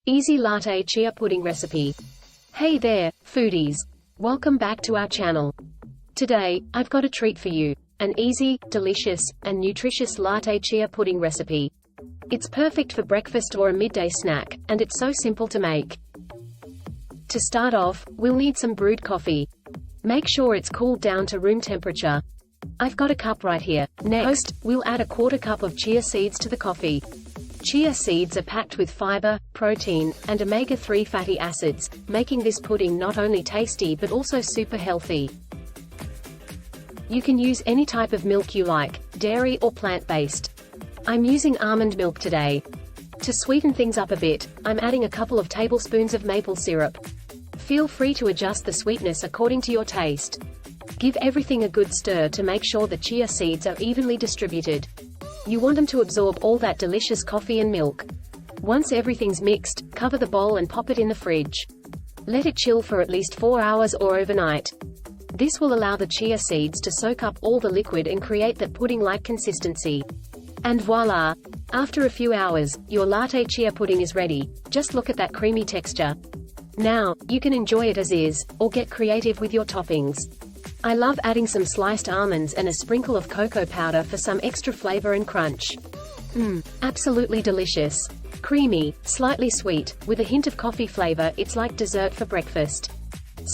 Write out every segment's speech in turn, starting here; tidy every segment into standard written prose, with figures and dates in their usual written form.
Easy latte chia pudding recipe. Hey there, foodies. Welcome back to our channel. Today, I've got a treat for you. An easy, delicious, and nutritious latte chia pudding recipe. It's perfect for breakfast or a midday snack, and it's so simple to make. To start off, we'll need some brewed coffee. Make sure it's cooled down to room temperature. I've got a cup right here. Next, we'll add a quarter cup of chia seeds to the coffee. Chia seeds are packed with fiber, protein, and omega-3 fatty acids, making this pudding not only tasty but also super healthy. You can use any type of milk you like, dairy or plant-based. I'm using almond milk today. To sweeten things up a bit, I'm adding a couple of tablespoons of maple syrup. Feel free to adjust the sweetness according to your taste. Give everything a good stir to make sure the chia seeds are evenly distributed. You want them to absorb all that delicious coffee and milk. Once everything's mixed, cover the bowl and pop it in the fridge. Let it chill for at least 4 hours or overnight. This will allow the chia seeds to soak up all the liquid and create that pudding-like consistency. And voila! After a few hours, your latte chia pudding is ready. Just look at that creamy texture. Now, you can enjoy it as is, or get creative with your toppings. I love adding some sliced almonds and a sprinkle of cocoa powder for some extra flavor and crunch. Absolutely delicious. Creamy, slightly sweet, with a hint of coffee flavor. It's like dessert for breakfast.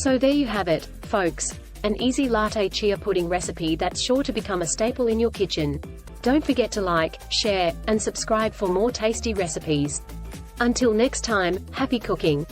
So there you have it, folks. An easy latte chia pudding recipe that's sure to become a staple in your kitchen. Don't forget to like, share, and subscribe for more tasty recipes. Until next time, happy cooking!